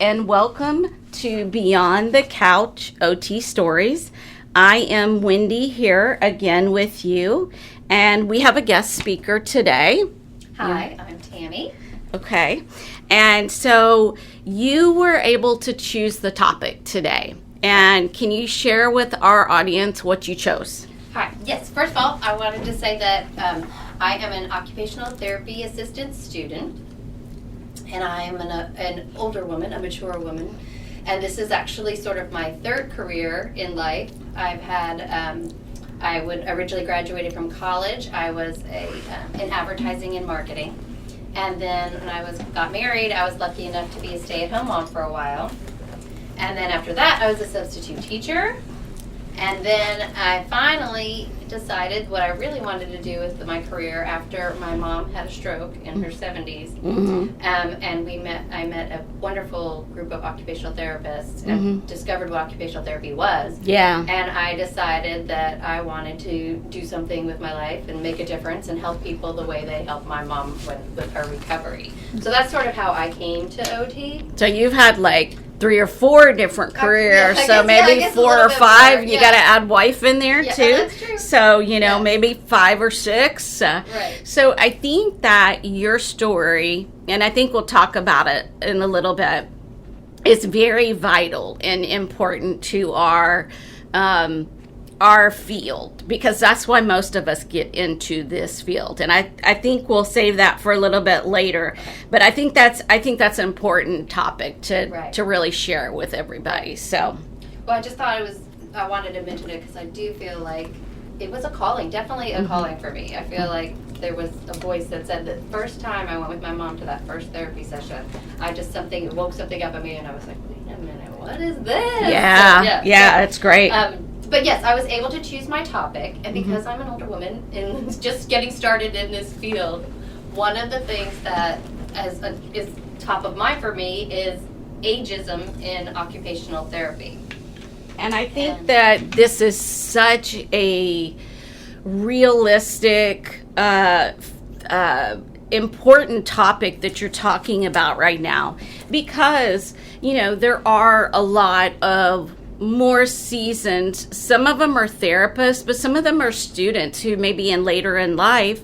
and welcome to Beyond the Couch OT Stories. I am Wendy here again with you, and we have a guest speaker today. Hi, I'm Tammy. Okay, and so you were able to choose the topic today, and can you share with our audience what you chose? Hi. Yes, first of all, I wanted to say that I am an occupational therapy assistant student, and I am an older woman, a mature woman, and this is actually sort of my third career in life. I've had, I originally graduated from college. I was in advertising and marketing, and then when I got married, I was lucky enough to be a stay-at-home mom for a while, and then after that, I was a substitute teacher. And then I finally decided what I really wanted to do with my career after my mom had a stroke in her 70s. Mm-hmm. And I met a wonderful group of occupational therapists and discovered what occupational therapy was. Yeah. And I decided that I wanted to do something with my life and make a difference and help people the way they helped my mom with her recovery. So that's sort of how I came to OT. So you've had like 3 or 4 different careers, I so guess, maybe I guess 4 or 5. More, you got to add wife in there too. That's true. So maybe 5 or 6. Right. So I think that your story, and I think we'll talk about it in a little bit, is very vital and important to our field, because that's why most of us get into this field, and I think we'll save that for a little bit later. But I think that's an important topic to really share with everybody. So, well, I just thought I wanted to mention it because I do feel like it was a calling, definitely a calling for me. I feel like there was a voice that said the first time I went with my mom to that first therapy session, it woke something up in me, and I was like, wait a minute, what is this? Yeah, it's great. But yes, I was able to choose my topic, and because I'm an older woman and just getting started in this field, one of the things that is top of mind for me is ageism in occupational therapy. And I think that this is such a realistic, important topic that you're talking about right now, because, there are a lot of more seasoned, some of them are therapists, but some of them are students who may be in later in life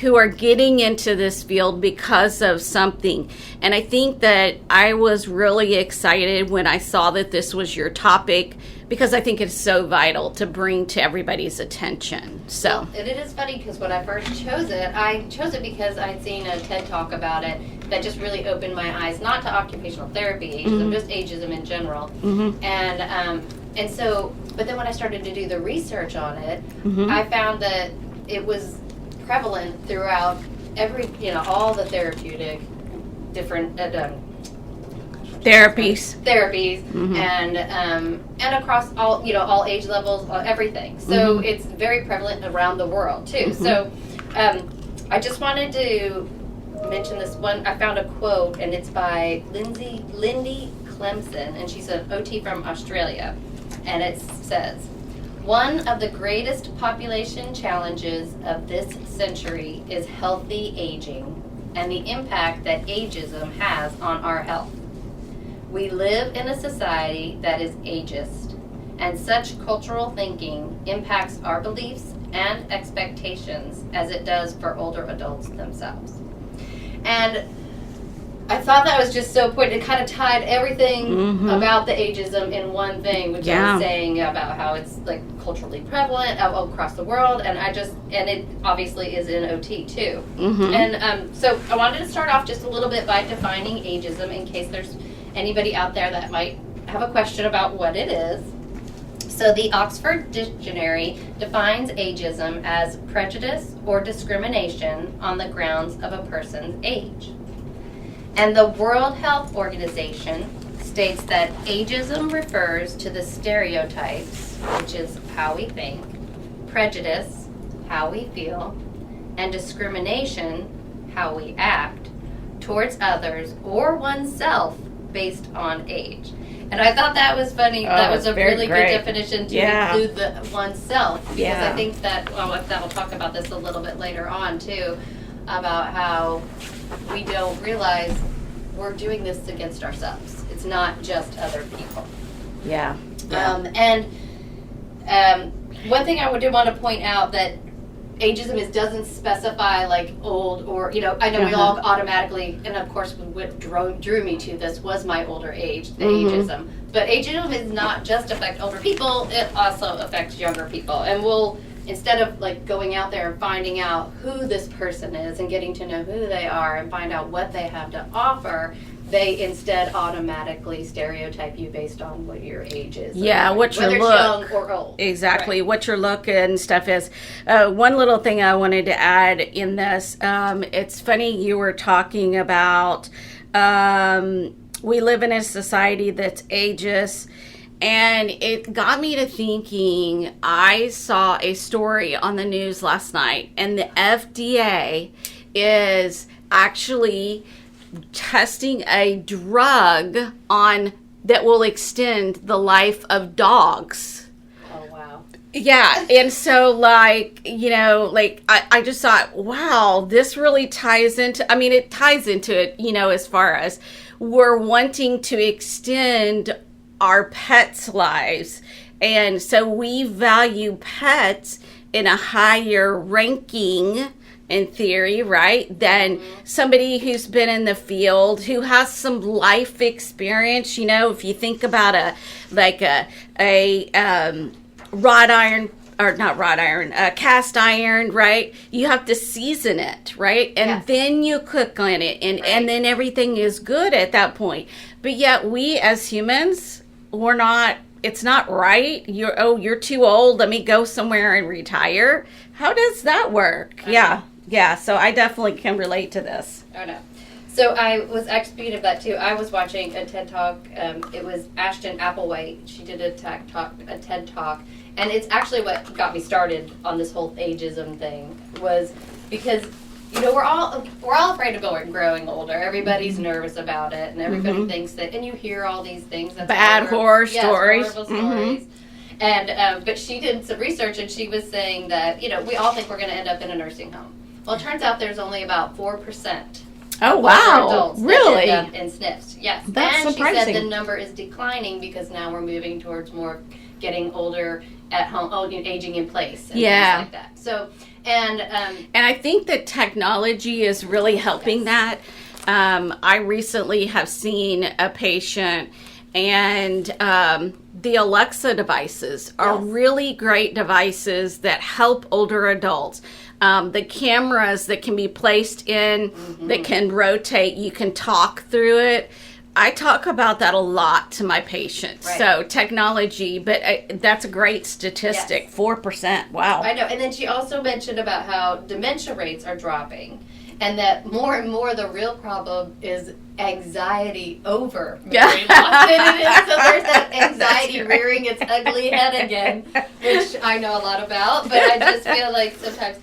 who are getting into this field because of something. And I think that I was really excited when I saw that this was your topic, because I think it's so vital to bring to everybody's attention. So, well, and it is funny because when I first chose it because I'd seen a TED Talk about it that just really opened my eyes, not to occupational therapy, ageism, just ageism in general. And so, but then when I started to do the research on it, I found that it was prevalent throughout all the therapeutic different therapies, and across all age levels, everything. So it's very prevalent around the world too. So I just wanted to mention this one. I found a quote, and it's by Lindy Clemson, and she's an OT from Australia, and it says, "One of the greatest population challenges of this century is healthy aging and the impact that ageism has on our health. We live in a society that is ageist, and such cultural thinking impacts our beliefs and expectations as it does for older adults themselves." And I thought that was just so important. It kind of tied everything about the ageism in one thing, which I was saying about how it's like culturally prevalent across the world, and it obviously is in OT too. And so I wanted to start off just a little bit by defining ageism in case there's anybody out there that might have a question about what it is. So the Oxford Dictionary defines ageism as prejudice or discrimination on the grounds of a person's age. And the World Health Organization states that ageism refers to the stereotypes, which is how we think, prejudice, how we feel, and discrimination, how we act, towards others or oneself based on age. And I thought that was funny. That was a really good definition to include the oneself, because I think that, we'll talk about this a little bit later on too, about how we don't realize we're doing this against ourselves. It's It's not just other people. Yeah. One thing I did want to point out that ageism doesn't specify like old or, I know we all automatically, and of course what drew me to this was my older age, the ageism. But ageism is not just affect older people, it also affects younger people. And we'll, instead of like going out there and finding out who this person is and getting to know who they are and find out what they have to offer, they instead automatically stereotype you based on what your age is. Yeah, what your look. Whether it's young or old. Exactly, right. What your look and stuff is. One little thing I wanted to add in this, it's funny you were talking about we live in a society that's ageist, and it got me to thinking. I saw a story on the news last night, and the FDA is actually testing a drug on that will extend the life of dogs. Oh, wow. Yeah, and so I just thought, wow, this really ties into, it ties into it, as far as we're wanting to extend our pets' lives. And so we value pets in a higher ranking, in theory, right, than somebody who's been in the field, who has some life experience. If you think about a cast iron, right? You have to season it, right? And then you cook on it, and then everything is good at that point. But yet we as humans, we're not, it's not right. You're too old, let me go somewhere and retire. How does that work? Yeah, so I definitely can relate to this. Oh, no. So I was, speaking of that too, I was watching a TED Talk. It was Ashton Applewhite. She did a TED Talk. And it's actually what got me started on this whole ageism thing, was because, we're all afraid of growing older. Everybody's nervous about it, and everybody thinks that, and you hear all these things. That's bad horror stories. Horrible stories. And, but she did some research, and she was saying that, we all think we're going to end up in a nursing home. Well, it turns out there's only about 4%. Oh, wow. Adults really? That end up in SNFs. Yes. That's and surprising. She said the number is declining because now we're moving towards more getting older at home, aging in place and things like that. So, and I think that technology is really helping that. I recently have seen a patient, and the Alexa devices are really great devices that help older adults. The cameras that can be placed in, that can rotate, you can talk through it. I talk about that a lot to my patients. Right. So technology, but that's a great statistic, 4%. Wow. I know. And then she also mentioned about how dementia rates are dropping, and that more and more the real problem is anxiety over memory loss than it is. So there's that anxiety rearing its ugly head again, which I know a lot about, but I just feel like sometimes...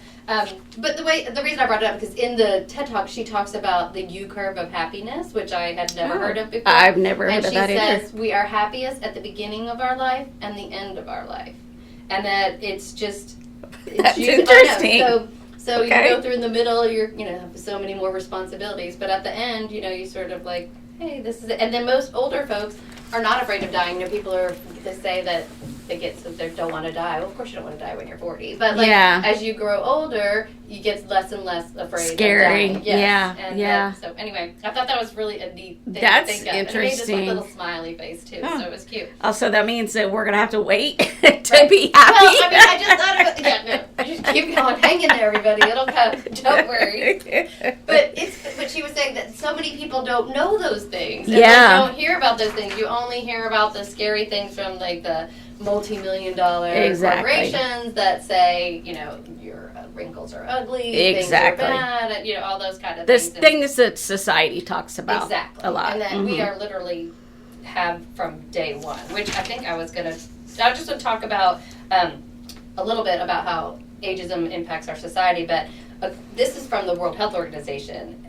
but the reason I brought it up, because in the TED Talk, she talks about the U curve of happiness, which I had never heard of before. I've never heard of that either. And she says we are happiest at the beginning of our life and the end of our life. And that it's just... That's interesting. So you go through in the middle, you're, have so many more responsibilities. But at the end, you sort of like, hey, this is it. And then most older folks are not afraid of dying. People they say that they don't want to die. Well, of course you don't want to die when you're 40. But as you grow older, you get less and less afraid Scary. of dying. Yes. Yeah. So anyway, I thought that was really a neat thing That's to think of. interesting. And it made this little smiley face too, so it was cute. Also, that means that we're going to have to wait to be happy. Well, I just thought of it. Just keep going. Hang in there, everybody. It'll come. Don't worry. But she was saying that so many people don't know those things. And don't hear about those things. You only hear about the scary things from the multi-million-dollar corporations that say, your wrinkles are ugly, things are bad, and, all those kind of things. Things that society talks about a lot. And that we are literally have from day one, which I think I just want to talk about a little bit about how ageism impacts our society, but this is from the World Health Organization.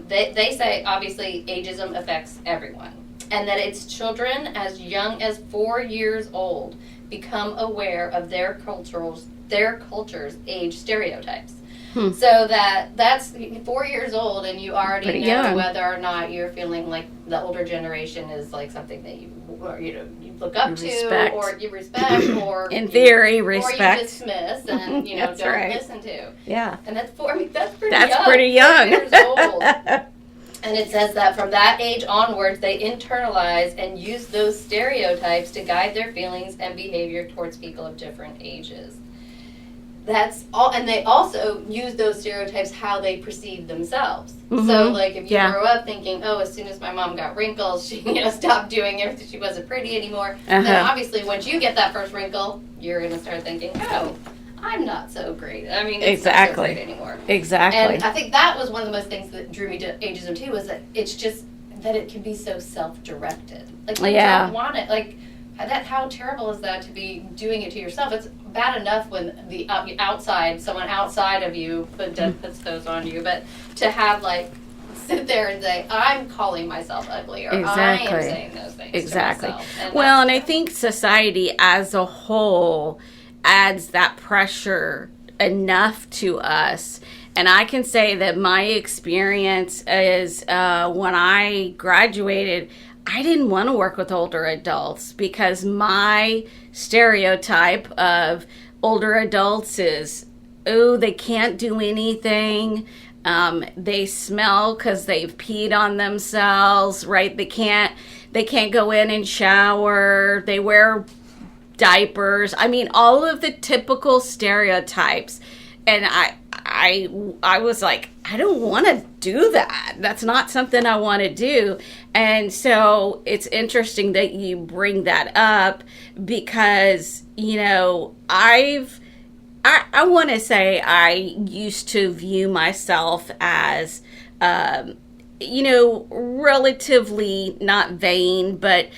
They say, obviously, ageism affects everyone, and that it's children as young as 4 years old become aware of their culture's age stereotypes. So that's 4 years old, and you already Pretty know young. whether or not you're feeling like the older generation is like something that you look up to, Respect. or you respect, or In theory, or respect. you dismiss and That's don't right. listen to. Yeah. And that's that's pretty That's young. pretty young. 4 years old. And it says that from that age onwards, they internalize and use those stereotypes to guide their feelings and behavior towards people of different ages. That's all, and they also use those stereotypes how they perceive themselves. So, like, if you grow up thinking, oh, as soon as my mom got wrinkles, she stopped doing everything, she wasn't pretty anymore. Then obviously, once you get that first wrinkle, you're going to start thinking, oh, I'm not so great. I mean, it's not so great anymore. Exactly. And I think that was one of the most things that drew me to ageism too, was that it's just that it can be so self-directed. Like, you don't want it. Like, how terrible is that, to be doing it to yourself? It's bad enough when the someone outside of you puts those on you, but to have, like, sit there and say, I'm calling myself ugly, or I am saying those things to myself. And I think society as a whole adds that pressure enough to us. And I can say that my experience is when I graduated, I didn't want to work with older adults, because my stereotype of older adults is, oh, they can't do anything. They smell because they've peed on themselves, right? They can't go in and shower. They wear diapers. I mean, all of the typical stereotypes. And I was like, I don't want to do that. That's not something I want to do. And so it's interesting that you bring that up, because, I want to say I used to view myself as, relatively not vain, but,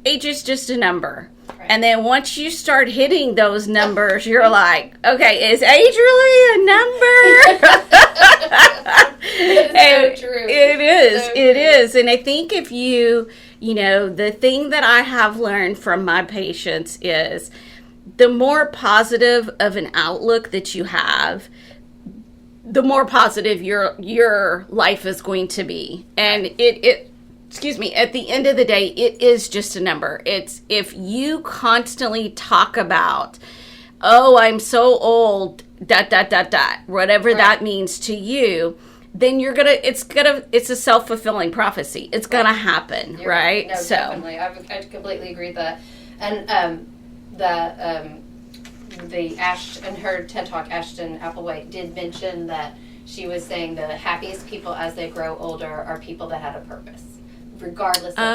age is just a number. And then once you start hitting those numbers, you're like, okay, is age really a number? It's so true. It is. So It true. is. And I think if the thing that I have learned from my patients is, the more positive of an outlook that you have, the more positive your life is going to be. And at the end of the day, it is just a number. It's, if you constantly talk about, oh, I'm so old, ... whatever that means to you, then it's a self-fulfilling prophecy. It's gonna happen, right? No, so definitely. I completely agree with that. And in her TED Talk, Ashton Applewhite did mention that she was saying the happiest people as they grow older are people that had a purpose, regardless of their age.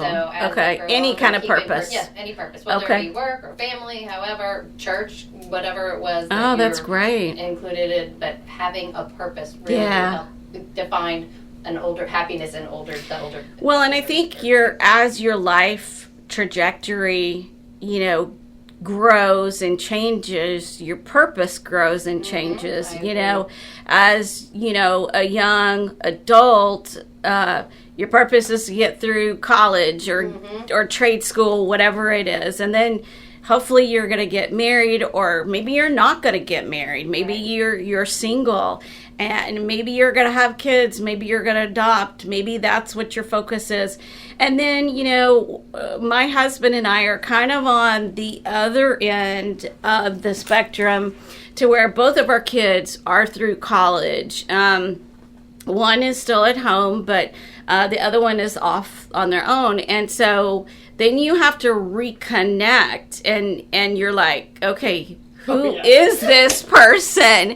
So as they grow any older, kind of keep it purpose. any purpose, whether it be work or family, however, church, whatever it was. That's great. Included it, but having a purpose really helped define happiness in the older. Well, and I think as your life trajectory, grows and changes, your purpose grows and changes. As a young adult, your purpose is to get through college or trade school, whatever it is, and then hopefully you're going to get married, or maybe you're not going to get married. Maybe you're single, and maybe you're going to have kids. Maybe you're going to adopt. Maybe that's what your focus is. And then, my husband and I are kind of on the other end of the spectrum, to where both of our kids are through college. One is still at home, but the other one is off on their own. And so then you have to reconnect, and you're like, okay, who is this person?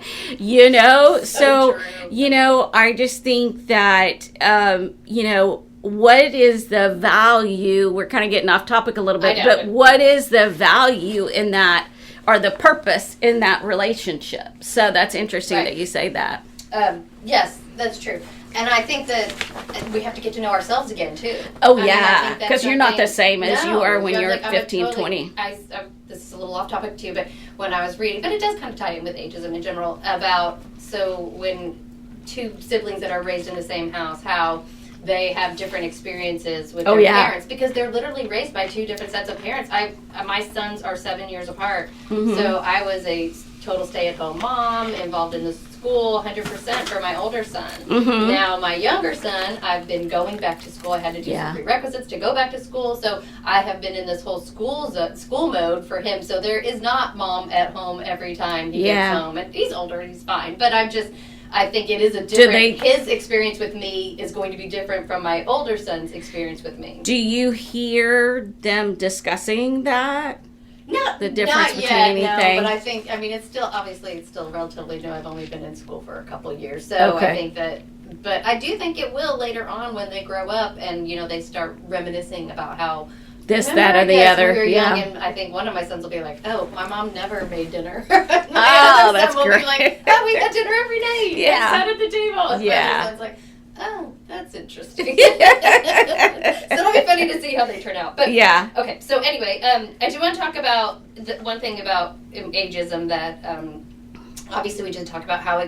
So true. I just think that, what is the value? We're kind of getting off topic a little bit, but what is the value in that, or the purpose in that relationship? So that's interesting that you say that. Yes, that's true. And I think that we have to get to know ourselves again, too. Oh, yeah, because you're not the same as you are when you're 15, 20. This is a little off topic, too, but when I was reading, but it does kind of tie in with ageism in general, when two siblings that are raised in the same house, how they have different experiences with their parents, because they're literally raised by two different sets of parents. My sons are 7 years apart, so I was a total stay-at-home mom, involved in the school 100% for my older son. Mm-hmm. Now my younger son, I've been going back to school. I had to do some prerequisites to go back to school, so I have been in this whole school mode for him. So there is not mom at home every time he gets home. And he's older, he's fine. But I think it is a different, his experience with me is going to be different from my older son's experience with me. Do you hear them discussing that? The difference not between yet, anything? No, but I think, it's still relatively new. I've only been in school for a couple of years. So I think but I do think it will later on when they grow up and, they start reminiscing about how this, that, or the other. When we were young, and I think one of my sons will be like, "Oh, my mom never made dinner." Oh, that's will great. Be like, "Oh, we got dinner every night. Yeah, sat at the table." Yeah, and like, "Oh, that's interesting." So it'll be funny to see how they turn out. But okay. So anyway, I do want to talk about one thing about ageism that obviously we just talked about how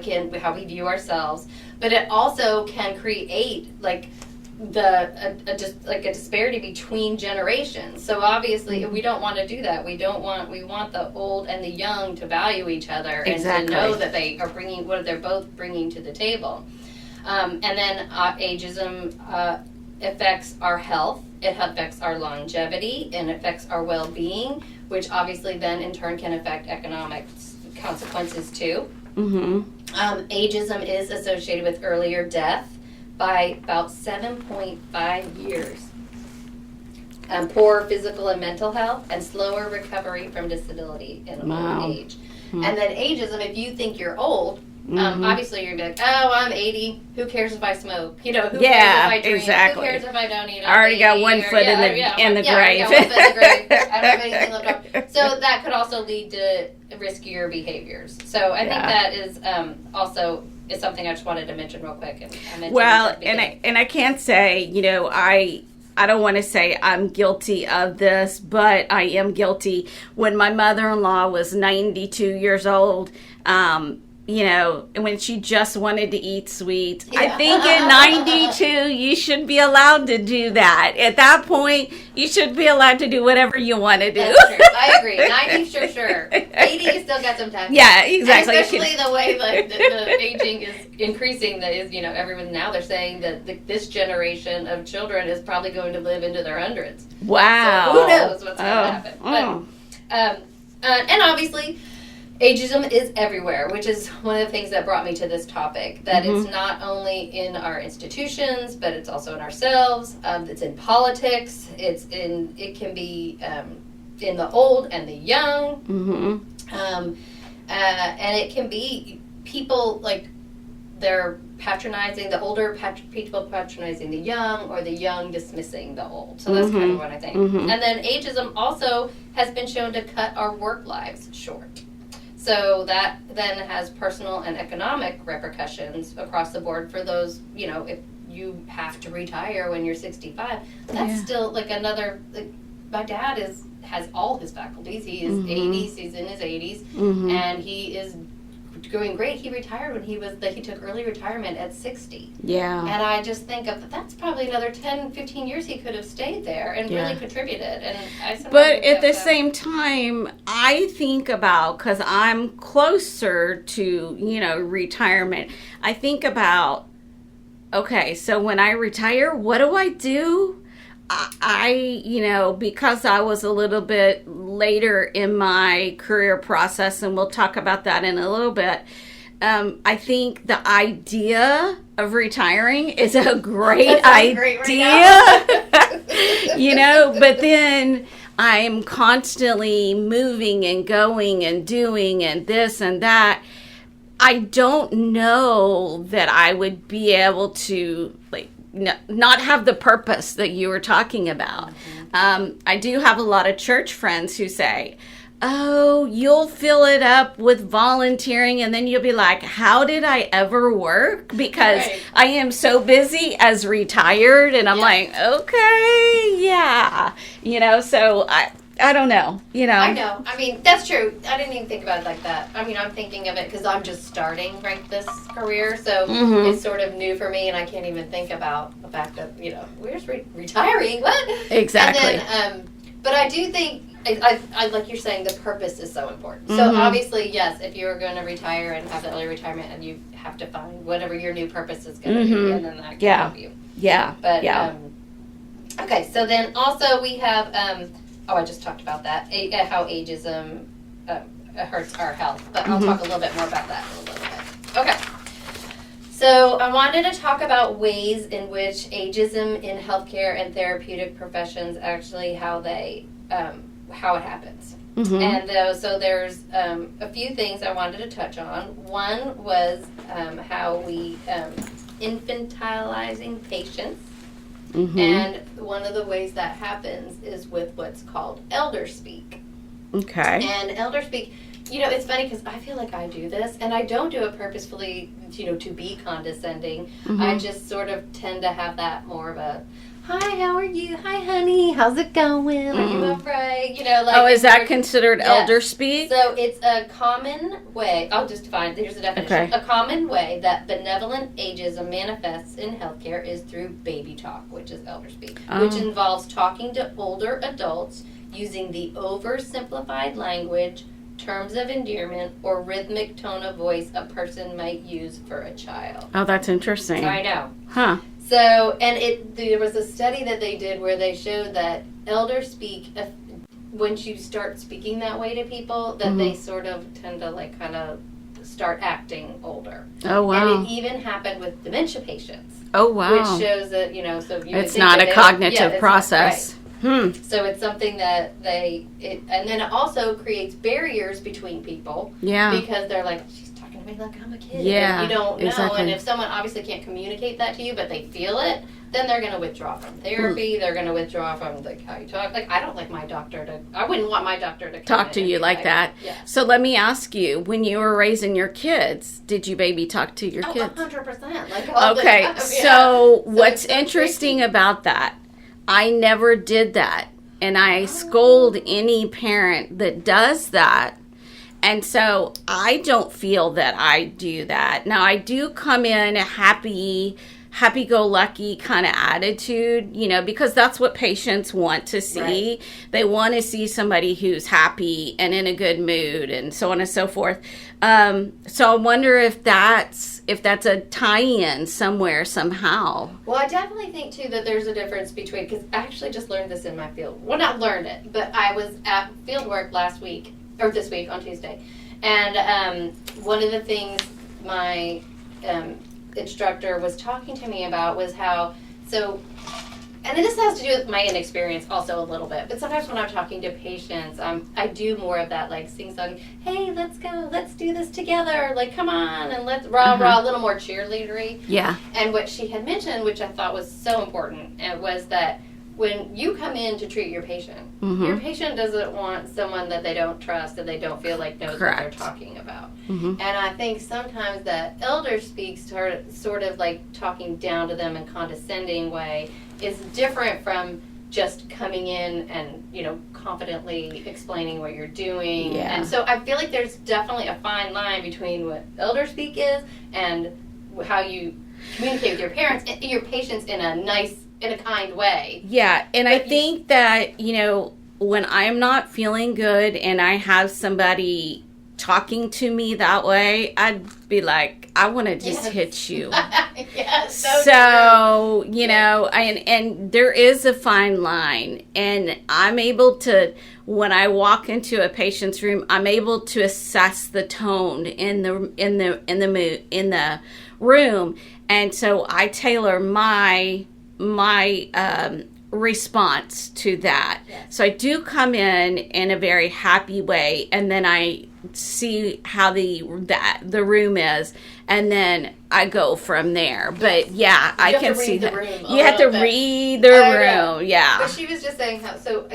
we view ourselves, but it also can create a disparity between generations. So obviously we don't want to do that. We want the old and the young to value each other and to know that they are bringing what they're both bringing to the table. And then ageism affects our health. It affects our longevity and affects our well-being, which obviously then in turn can affect economic consequences too. Mm-hmm. Ageism is associated with earlier death by about 7.5 years. Poor physical and mental health, and slower recovery from disability in old age. Mm-hmm. And then ageism, if you think you're old, obviously you're going to be like, oh, I'm 80. Who cares if I smoke? Who cares if I drink? Exactly. Who cares if I don't eat? I already got 1 foot in the grave. I got 1 foot in the grave. I don't have anything left over. So that could also lead to riskier behaviors. So I think that is also is something I just wanted to mention real quick. And I can't say, I don't want to say I'm guilty of this, but I am guilty. When my mother-in-law was 92 years old, when she just wanted to eat sweets. I think at 92, you should be allowed to do that. At that point, you should be allowed to do whatever you want to do. That's true. I agree. 90, sure. 80, you still got some time. Yeah, exactly. And especially the way the aging is increasing. That is, everyone now they're saying that this generation of children is probably going to live into their hundreds. Wow. So who knows what's going to happen. But, and obviously, ageism is everywhere, which is one of the things that brought me to this topic, that it's not only in our institutions, but it's also in ourselves. It's in politics. It can be in the old and the young. And it can be people like they're patronizing the older people patronizing the young, or the young dismissing the old. So that's kind of what I think. And then ageism also has been shown to cut our work lives short. So that then has personal and economic repercussions across the board for those, if you have to retire when you're 65, that's still like another, my dad has all his faculties. He is 80s, he's in his 80s, and he is doing great. He retired when he took early retirement at 60. Yeah. And I just think that's probably another 10, 15 years he could have stayed there and really contributed. But at the same time, I think about, because I'm closer to, retirement, I think about, okay, so when I retire, what do I do? Because I was a little bit later in my career process, and we'll talk about that in a little bit, I think the idea of retiring is a great idea. But then I'm constantly moving and going and doing and this and that. I don't know that I would be able to, not have the purpose that you were talking about. I do have a lot of church friends who say, oh, you'll fill it up with volunteering, and then you'll be like, how did I ever work? Because I am so busy as retired. And I'm like, okay, so I don't know, I know. That's true. I didn't even think about it like that. I'm thinking of it because I'm just starting, this career. So it's sort of new for me, and I can't even think about the fact that, where's retiring? What? Exactly. And then, but I do think I like you're saying, the purpose is so important. So obviously, yes, if you're going to retire and have the early retirement, and you have to find whatever your new purpose is going to be, and then that can help you. Yeah. But okay, so then also we have I just talked about that, how ageism hurts our health, but I'll talk a little bit more about that in a little bit. Okay. So I wanted to talk about ways in which ageism in healthcare and therapeutic professions actually how it happens. And so there's a few things I wanted to touch on. One was how we infantilizing patients. And one of the ways that happens is with what's called elder speak. Okay. And elder speak, it's funny because I feel like I do this, and I don't do it purposefully, to be condescending. I just sort of tend to have that more of a, hi, how are you? Hi, honey. How's it going? Are you all right? Is that considered elder speak? So it's a common way. I'll just define. Here's the definition. Okay. A common way that benevolent ageism manifests in healthcare is through baby talk, which is elder speak, which involves talking to older adults using the oversimplified language, terms of endearment, or rhythmic tone of voice a person might use for a child. Oh, that's interesting. I know. Huh. So, and there was a study that they did where they showed that elder speak, once you start speaking that way to people, that they sort of tend to kind of start acting older. Oh, wow. And it even happened with dementia patients. Oh, wow. Which shows that, so you it's not a cognitive process. Right. So it's something that and then it also creates barriers between people. Yeah. Because they're like, she's talking to me like I'm a kid. Yeah. And you don't know. Exactly. And if someone obviously can't communicate that to you, but they feel it, then they're going to withdraw from therapy. They're going to withdraw from how you talk. I don't like my doctor I wouldn't want my doctor to talk to you like that. Yeah. So let me ask you, when you were raising your kids, did you baby talk to your kids? 100%. Okay. So what's interesting about that, I never did that. And I scold any parent that does that. And so I don't feel that I do that. Now, I do come in a happy-go-lucky kind of attitude, because that's what patients want to see. Right. They want to see somebody who's happy and in a good mood and so on and so forth. So I wonder if that's a tie-in somewhere, somehow. Well, I definitely think, too, that there's a difference between, because I actually just learned this in my field. Well, not learned it, but I was at field work this week on Tuesday. And one of the things my instructor was talking to me about was how, and this has to do with my inexperience also a little bit, but sometimes when I'm talking to patients, I do more of that sing-song, hey, let's go, let's do this together, come on, and let's rah-rah, a little more cheerleadery. Yeah. And what she had mentioned, which I thought was so important, was that when you come in to treat your patient, your patient doesn't want someone that they don't trust and they don't feel like knows what they're talking about. And I think sometimes that elder speak sort of talking down to them in a condescending way is different from just coming in and, confidently explaining what you're doing. Yeah. And so I feel like there's definitely a fine line between what elder speak is and how you communicate with your patients in a kind way. Yeah, and I think that, when I'm not feeling good and I have somebody talking to me that way, I'd be like, I want to just hit you. Yes. So and there is a fine line, and I'm able to, when I walk into a patient's room, I'm able to assess the tone in the room, and so I tailor my response to that. Yes. So I do come in a very happy way, and then I see how the room is, and then I go from there. But yeah, I can see that. You have to read the room. Yeah. But she was just saying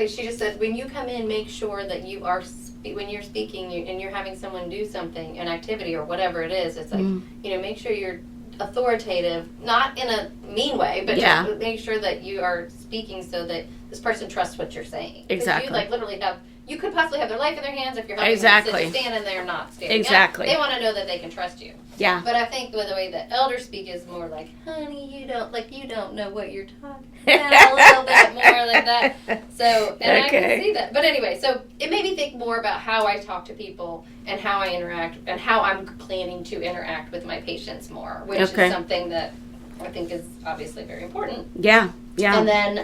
she just said, when you come in, make sure that you are, when you're speaking and you're having someone do something, an activity or whatever it is, it's make sure you're authoritative, not in a mean way, but just make sure that you are speaking so that this person trusts what you're saying. Exactly. You like literally you could possibly have their life in their hands if you're helping Exactly. them sit and stand and they're not standing Exactly. up. They want to know that they can trust you. Yeah. But I think the way that elders speak is more like, honey, you don't know what you're talking about, a little bit more like that. So, and I can see that. But anyway, so it made me think more about how I talk to people and how I interact and how I'm planning to interact with my patients more, which is something that I think is obviously very important. Yeah, yeah. And then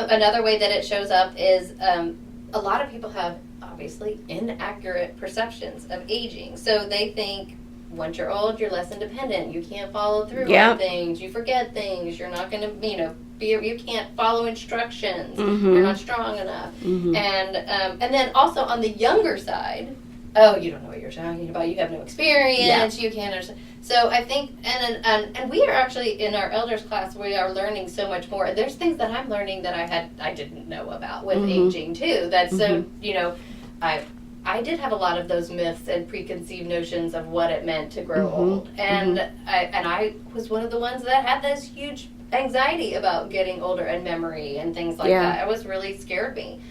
another way that it shows up is a lot of people have obviously inaccurate perceptions of aging. So they think once you're old, you're less independent. You can't follow through on things. You forget things. You're not going to, you can't follow instructions. Mm-hmm. You're not strong enough. Mm-hmm. And then also on the younger side, oh, you don't know what you're talking about. You have no experience. You can't understand. So I think, and we are actually in our elders class, we are learning so much more. There's things that I'm learning that I didn't know about with aging too. That's so, I did have a lot of those myths and preconceived notions of what it meant to grow old. And I was one of the ones that had this huge anxiety about getting older and memory and things like that. It was really scared me.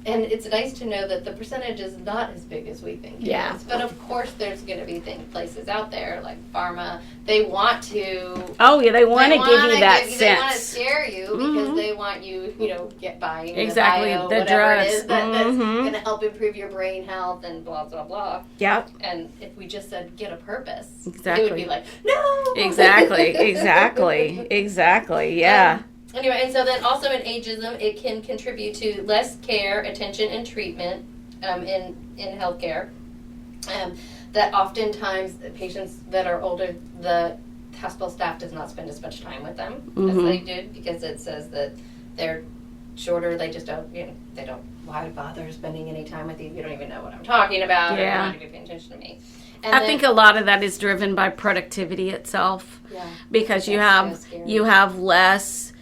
And it's nice to know that the percentage is not as big as we think it is. But of course, there's going to be places out there like pharma. They want to. Oh yeah, they want to give you that sense. They want to scare you because they want you, get buying the drugs. It is that's going to help improve your brain health and blah blah blah. Yep. And if we just said get a purpose, exactly, it would be like no. Exactly. Yeah. Anyway, and so then also in ageism, it can contribute to less care, attention, and treatment in healthcare. That oftentimes patients that are older, the hospital staff does not spend as much time with them as they did because it says that they're shorter. They just don't, they don't. Why bother spending any time with you? You don't even know what I'm talking about. Yeah. Or want to be paying attention to me. And I think a lot of that is driven by productivity itself. Yeah. Because you have less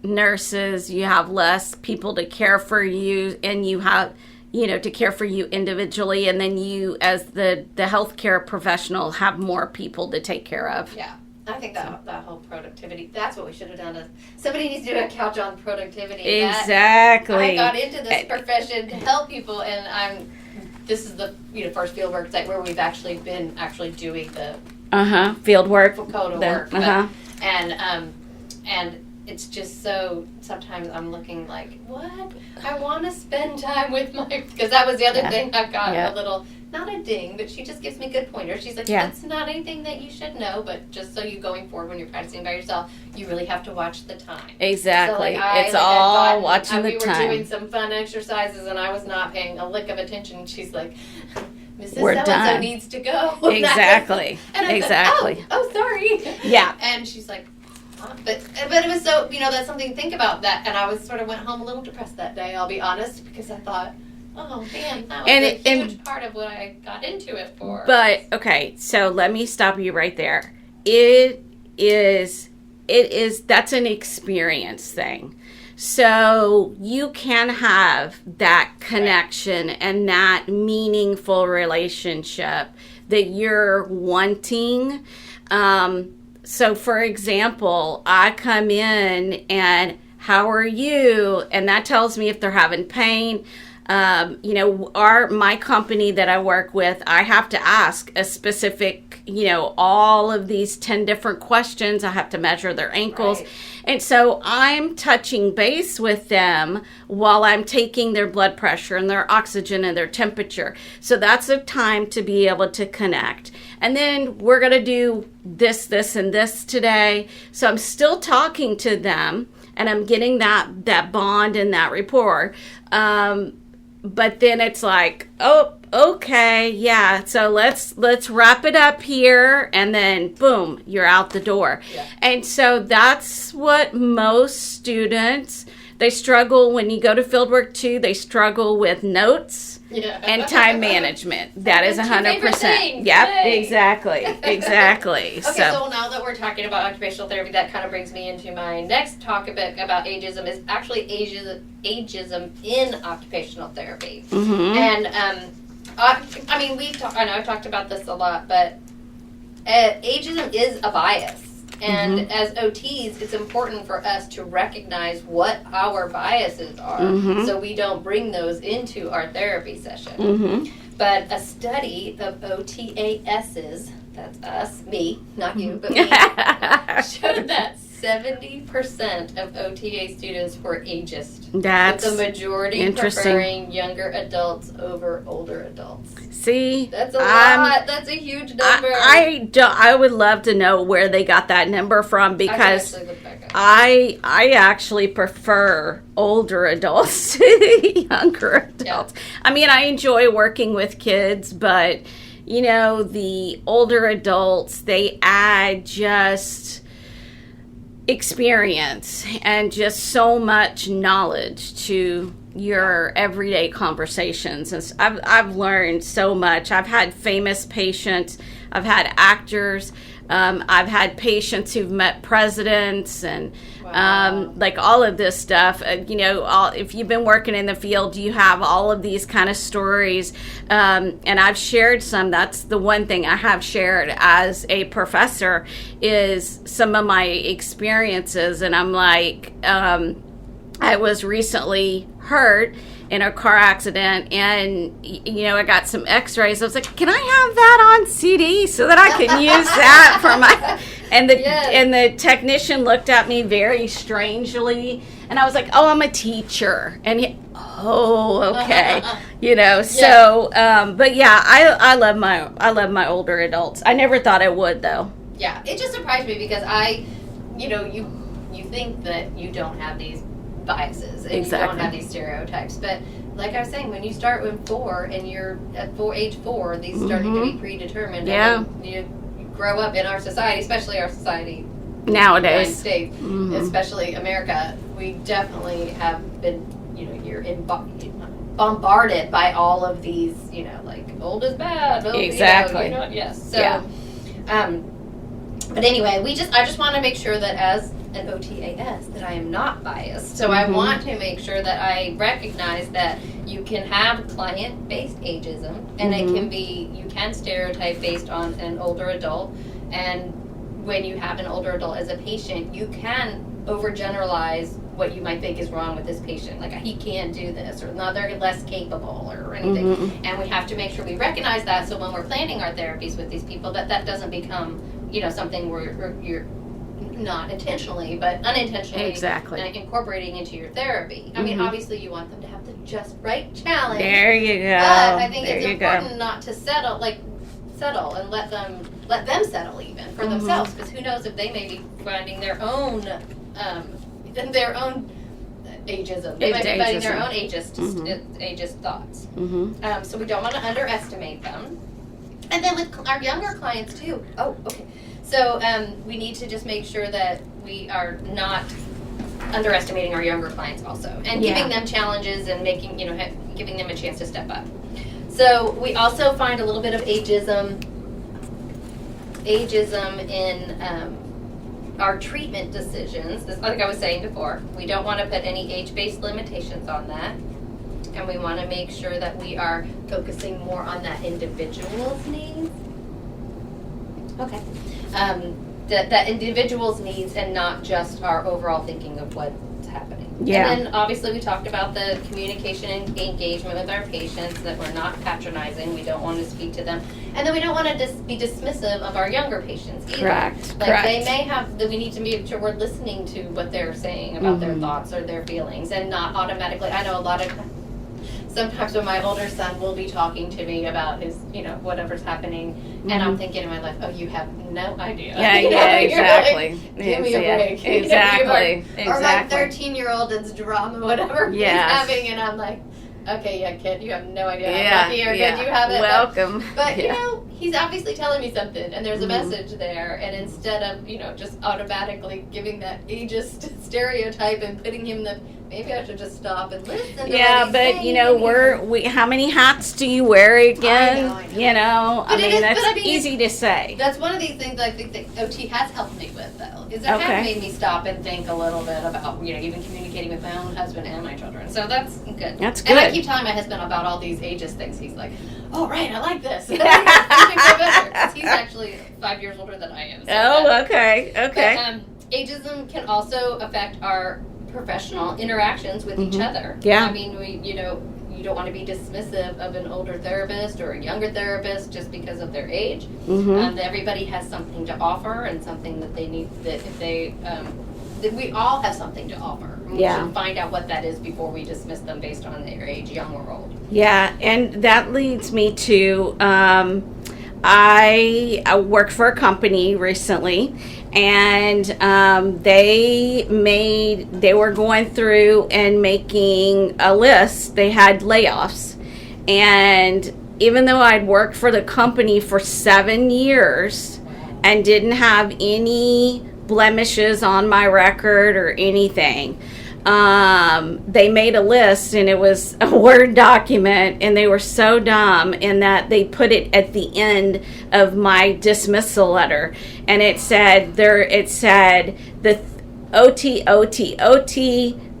nurses, you have less people to care for you, and you have to care for you individually, and then you as the healthcare professional have more people to take care of. I think that whole productivity, that's what we should have done. Somebody needs to do a couch on productivity. Exactly. I got into this profession to help people, and this is the first fieldwork site where we've actually been doing the field work, Dakota work, and it's just so, sometimes I'm looking like, what? I want to spend time with because that was the other thing I got a little, not a ding, but she just gives me good pointers. She's like, that's not anything that you should know, but just so you going forward when you're practicing by yourself, you really have to watch the time. Exactly. So it's all watching the time. We were doing some fun exercises and I was not paying a lick of attention. She's like, Mrs. We're So-and-so done. needs to go. Exactly. And I said, oh, sorry. Yeah. And she's like, but it was so, that's something to think about that. And I went home a little depressed that day, I'll be honest, because I thought, oh man, that was a huge part of what I got into it for. But, okay, so let me stop you right there. It is, that's an experience thing. So you can have that connection and that meaningful relationship that you're wanting. So, for example, I come in and how are you? And that tells me if they're having pain. My company that I work with, I have to ask a specific, all of these 10 different questions. I have to measure their ankles. Right. And so I'm touching base with them while I'm taking their blood pressure and their oxygen and their temperature. So that's a time to be able to connect. And then we're going to do this, and this today. So I'm still talking to them and I'm getting that bond and that rapport. But then it's like, oh, okay, yeah. So let's wrap it up here, and then boom, you're out the door. Yeah. And so that's what most students, they struggle when you go to fieldwork too. They struggle with notes and time management. That is 100%. Yep, Yay. Exactly. Okay, so now that we're talking about occupational therapy, that kind of brings me into my next topic about ageism is actually ageism in occupational therapy. Mm-hmm. And I know I've talked about this a lot, but ageism is a bias. And as OTs, it's important for us to recognize what our biases are so we don't bring those into our therapy session. But a study of OTASs, that's us, me, not you, but me, showed that 70% of OTA students were ageist. That's with the majority preferring younger adults over older adults. See, that's a lot. That's a huge number. I would love to know where they got that number from, because I actually prefer older adults to younger adults. Yeah. I mean, I enjoy working with kids, but you know, the older adults, they add just experience and just so much knowledge to your everyday conversations. And I've learned so much. I've had famous patients, I've had actors, I've had patients who've met presidents, and like all of this stuff. You know, if you've been working in the field, you have all of these kind of stories, and I've shared some. That's the one thing I have shared as a professor, is some of my experiences. And I'm like, I was recently hurt in a car accident, and you know, I got some x-rays. I was like, can I have that on CD so that I can use that for my, and the technician looked at me very strangely, and I was like, oh, I'm a teacher. And he, oh, okay. You know, so but yeah, I love my older adults. I never thought I would, though. Yeah, it just surprised me, because you think that you don't have these biases and you don't have these stereotypes, but like I was saying, when you start with 4 and you're at age 4, these starting to be predetermined. And you grow up in our society, especially our society nowadays, in the United States, especially America. We definitely have been, you know, you're bombarded by all of these, you know, like old is bad. Exactly. You know, yes. So, but anyway, I just want to make sure that as an OTAS that I am not biased. So I want to make sure that I recognize that you can have client-based ageism, and it can be, you can stereotype based on an older adult, and when you have an older adult as a patient, you can overgeneralize what you might think is wrong with this patient, like he can't do this, or no, they're less capable, or anything. And we have to make sure we recognize that, so when we're planning our therapies with these people, that doesn't become, you know, something where you're not intentionally, but unintentionally incorporating into your therapy. I mean, obviously you want them to have the just right challenge. There you go. But I think it's important not to settle and let them settle even for themselves, because who knows if they may be finding their own ageism. They might be finding their own ageist thoughts. So we don't want to underestimate them. And then with our younger clients too. Oh, okay. So we need to just make sure that we are not underestimating our younger clients also, and giving them challenges and making, you know, giving them a chance to step up. So we also find a little bit of ageism in our treatment decisions. This, like I was saying before, we don't want to put any age-based limitations on that, and we want to make sure that we are focusing more on that individual's needs. Okay. That individual's needs, and not just our overall thinking of what's happening. Yeah. And then obviously we talked about the communication and engagement with our patients, that we're not patronizing, we don't want to speak to them, and then we don't want to be dismissive of our younger patients either. Correct. They may have, we need to make sure we're listening to what they're saying about their thoughts or their feelings, and not automatically, I know a lot of sometimes when my older son will be talking to me about his, you know, whatever's happening, and I'm thinking in my life, oh, you have no idea. Yeah, exactly. Like, give me a break. Exactly. Or my 13-year-old that's drama, whatever he's having, and I'm like, okay, yeah, kid, you have no idea how lucky or good you have it. Welcome. But you know, he's obviously telling me something, and there's a message there, and instead of, you know, just automatically giving that ageist stereotype and putting him maybe I should just stop and listen. Yeah, but you know, how many hats do you wear again? I know. You know, But that's easy to say. That's one of these things I think that OT has helped me with, though, is it has made me stop and think a little bit about, you know, even communicating with my own husband and my children. So that's good. That's good. And I keep telling my husband about all these ageist things. He's like, oh, right, I like this. He's actually 5 years older than I am. So okay. But, ageism can also affect our professional interactions with each other. Yeah. I mean, you don't want to be dismissive of an older therapist or a younger therapist just because of their age. Everybody has something to offer and something that they need, that if they, that we all have something to offer. We should find out what that is before we dismiss them based on their age, young or old. Yeah, and that leads me to, I worked for a company recently, and they were going through and making a list. They had layoffs, and even though I'd worked for the company for 7 years and didn't have any blemishes on my record or anything, they made a list, and it was a Word document, and they were so dumb in that they put it at the end of my dismissal letter, and it said the OT,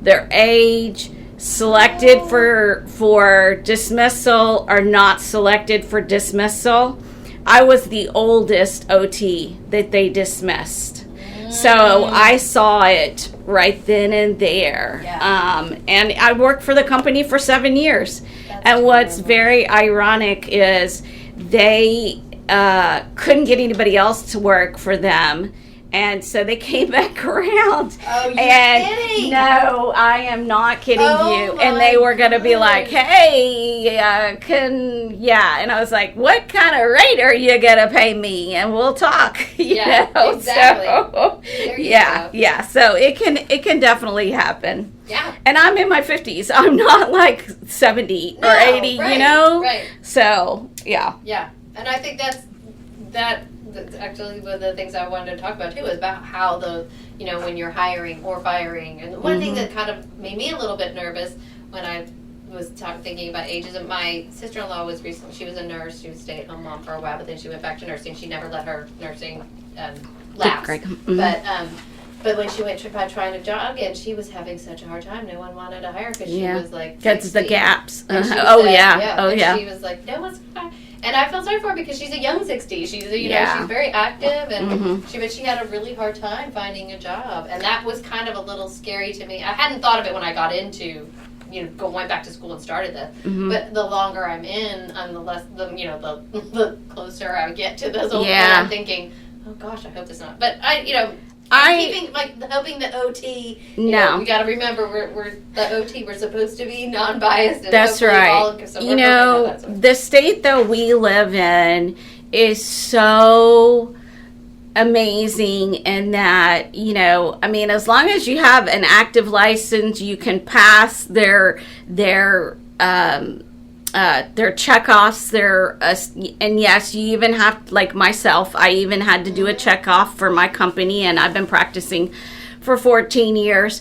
their age, selected for dismissal or not selected for dismissal. I was the oldest OT that they dismissed. So I saw it right then and there. Yeah. And I worked for the company for 7 years. And what's very ironic is they couldn't get anybody else to work for them. And so they came back around. Oh, you're kidding? No, I am not kidding you. And they were going to be like, hey, and I was like, what kind of rate are you going to pay me? And we'll talk. You know? Exactly. So, yeah. So it can definitely happen. Yeah. And I'm in my 50s. I'm not like 70 or 80, right, you know? Right. So, yeah. Yeah. And I think that's actually one of the things I wanted to talk about too, is about how when you're hiring or firing. And one thing that kind of made me a little bit nervous when I was thinking about ageism, my sister-in-law she was a nurse. She was a stay-at-home mom for a while, but then she went back to nursing. She never let her nursing lapse. But when she went trying to job again, she was having such a hard time. No one wanted to hire her because she was like 60. That's the gaps. And she said, she was like, no one's going to. And I felt sorry for her because she's a young 60. She's she's very active, and she had a really hard time finding a job, and that was kind of a little scary to me. I hadn't thought of it when I got into going back to school and started this. But the longer I'm in, and the closer I get to this old I'm thinking, oh gosh, I hope it's not. But hoping the OT. We got to remember we're the OT. We're supposed to be non-biased. And that's right. The state that we live in is so amazing in that as long as you have an active license, you can pass their checkoffs, and yes, you even have, like myself, I even had to do a checkoff for my company, and I've been practicing for 14 years.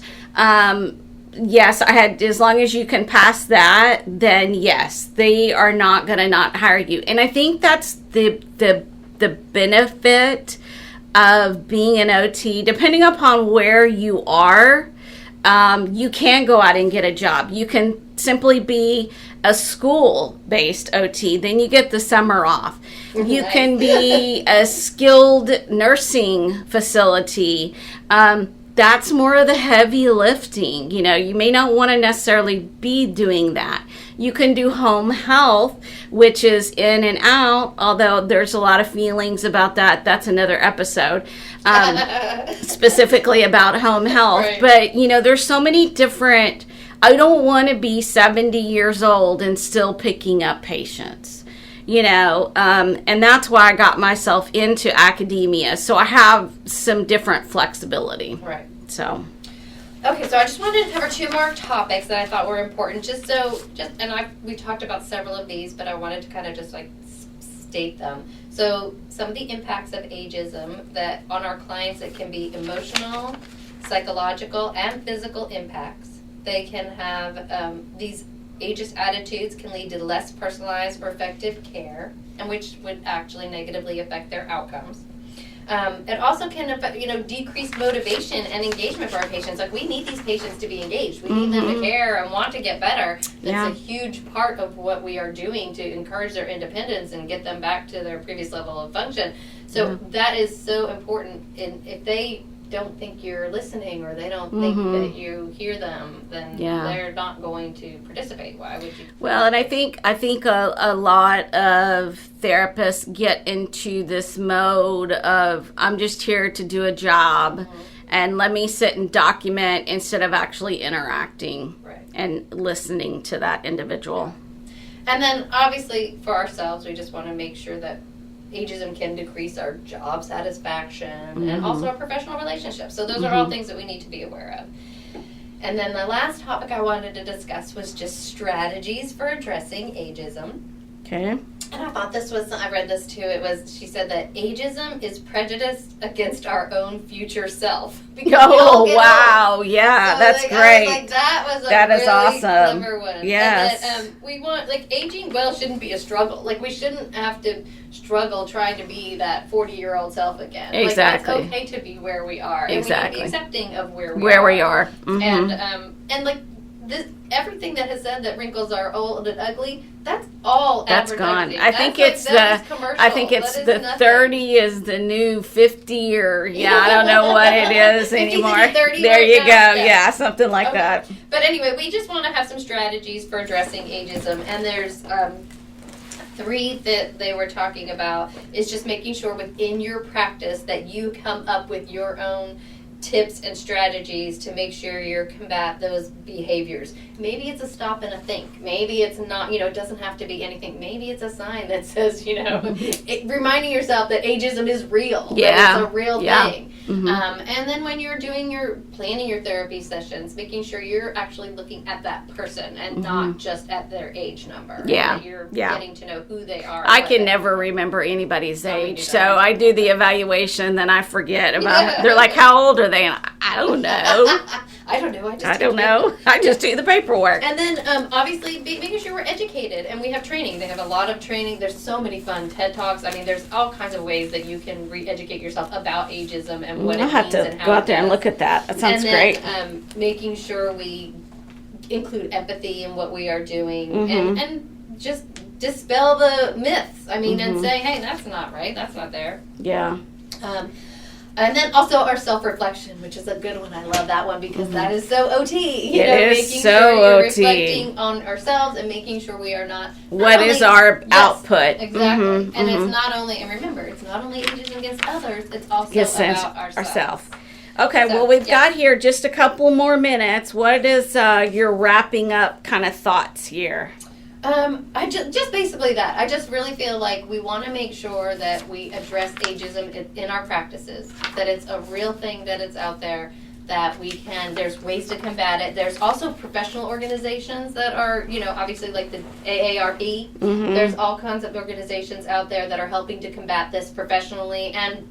Yes, I had, as long as you can pass that, then yes, they are not going to not hire you. And I think that's the benefit of being an OT, depending upon where you are. You can go out and get a job. You can simply be a school-based OT, then you get the summer off. You can be a skilled nursing facility. That's more of the heavy lifting. You may not want to necessarily be doing that. You can do home health, which is in and out, although there's a lot of feelings about that. That's another episode, specifically about home health. Right. But, there's so many different... I don't want to be 70 years old and still picking up patients, and that's why I got myself into academia. So I have some different flexibility. Right. Okay, so I just wanted to cover two more topics that I thought were important, we talked about several of these, but I wanted to kind of just state them. So some of the impacts of ageism that on our clients, it can be emotional, psychological, and physical impacts. they can have these ageist attitudes can lead to less personalized or effective care, and which would actually negatively affect their outcomes. It also can affect, decrease motivation and engagement for our patients. Like, we need these patients to be engaged. We need them to care and want to get better. That's a huge part of what we are doing to encourage their independence and get them back to their previous level of function. So that is so important. And if they don't think you're listening, or they don't think that you hear them, then they're not going to participate. Why would you? Well, and I think a lot of therapists get into this mode of, I'm just here to do a job, and let me sit and document instead of actually interacting and listening to that individual. And then obviously for ourselves, we just want to make sure that ageism can decrease our job satisfaction and also our professional relationships. So those are all things that we need to be aware of. And then the last topic I wanted to discuss was just strategies for addressing ageism. Okay. And I thought this was, I read this too, she said that ageism is prejudice against our own future self. Oh, wow. Old. Yeah, so that's great. That was that really is awesome. Clever one. Yes. And that, we want, aging well shouldn't be a struggle. We shouldn't have to struggle trying to be that 40-year-old self again. Exactly. It's okay to be where we are. Exactly. And we need to be accepting of where we are. And this, everything that has said that wrinkles are old and ugly, that's all that's advertising. Gone. I think it's the 30 is the new 50, or I don't know what it is anymore. 30 there you go. Yeah, something like that. But anyway, we just want to have some strategies for addressing ageism, and there's 3 that they were talking about is just making sure within your practice that you come up with your own tips and strategies to make sure you combat those behaviors. Maybe it's a stop and a think. Maybe it's not, it doesn't have to be anything. Maybe it's a sign that says, reminding yourself that ageism is real. That it's a real thing. And then when you're planning your therapy sessions, making sure you're actually looking at that person and not just at their age number. Yeah. That you're getting to know who they are. I can never remember anybody's age, so I do the evaluation, then I forget about it. They're like, how old are they? And I don't know. I don't know. I don't know. I just do the paperwork. And then, obviously, making sure we're educated, and we have training. They have a lot of training. There's so many fun TED Talks. I mean, there's all kinds of ways that you can re-educate yourself about ageism and what it means and how I'll have to go out there and look at that. That sounds great. And then, making sure we include empathy in what we are doing, and just dispel the myths. I mean, and say, hey, that's not right. That's not there. Yeah. And then also our self-reflection, which is a good one. I love that one because that is so OT. It is making so sure you're OT. reflecting on ourselves and making sure we are not what is our output. Exactly. And it's not only, and remember, it's not only ageism against others, it's also about ourselves. Okay, well, we've got here just a couple more minutes. What is your wrapping up kind of thoughts here? I just basically that. I just really feel like we want to make sure that we address ageism in our practices, that it's a real thing, that it's out there, that there's ways to combat it. There's also professional organizations that are, obviously like the AARP. There's all kinds of organizations out there that are helping to combat this professionally and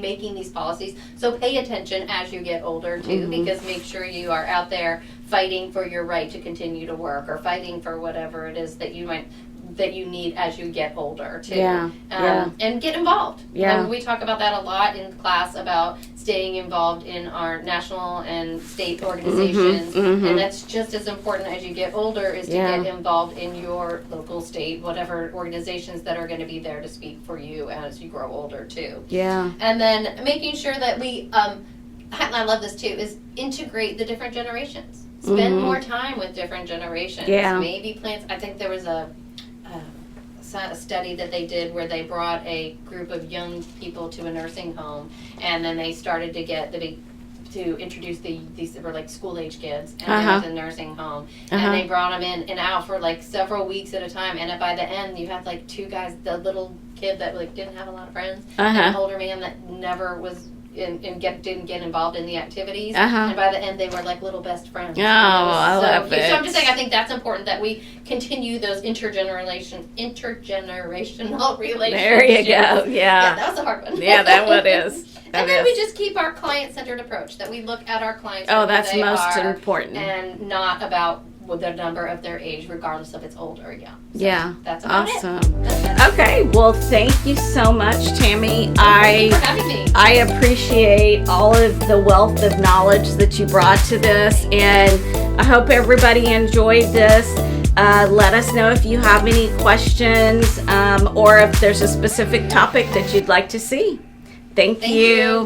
making these policies. So pay attention as you get older too, because make sure you are out there fighting for your right to continue to work, or fighting for whatever it is that you need as you get older too. And get involved. We talk about that a lot in class about staying involved in our national and state organizations, and that's just as important as you get older, is to get involved in your local, state, whatever organizations that are going to be there to speak for you as you grow older too. And then making sure that we I love this too, is integrate the different generations. Spend more time with different generations. Maybe plants. I think there was a study that they did where they brought a group of young people to a nursing home, and then they started to introduce these were like school age kids, and they went to the nursing home, and they brought them in and out for like several weeks at a time, and by the end you had like 2 guys, the little kid that didn't have a lot of friends, and an older man that never was didn't get involved in the activities, and by the end they were like little best friends. I love it. So I'm just saying, I think that's important, that we continue those intergenerational relationships. There you go. Yeah, that was a hard one. Yeah, that one is. And then we just keep our client-centered approach, that we look at our clients. Oh, that's most important. And not about the number of their age, regardless of it's old or young. So yeah, that's about awesome. It. Okay, well, thank you so much, Tammy. Thank you for having me. I appreciate all of the wealth of knowledge that you brought to this, and I hope everybody enjoyed this. Let us know if you have any questions or if there's a specific topic that you'd like to see. Thank you.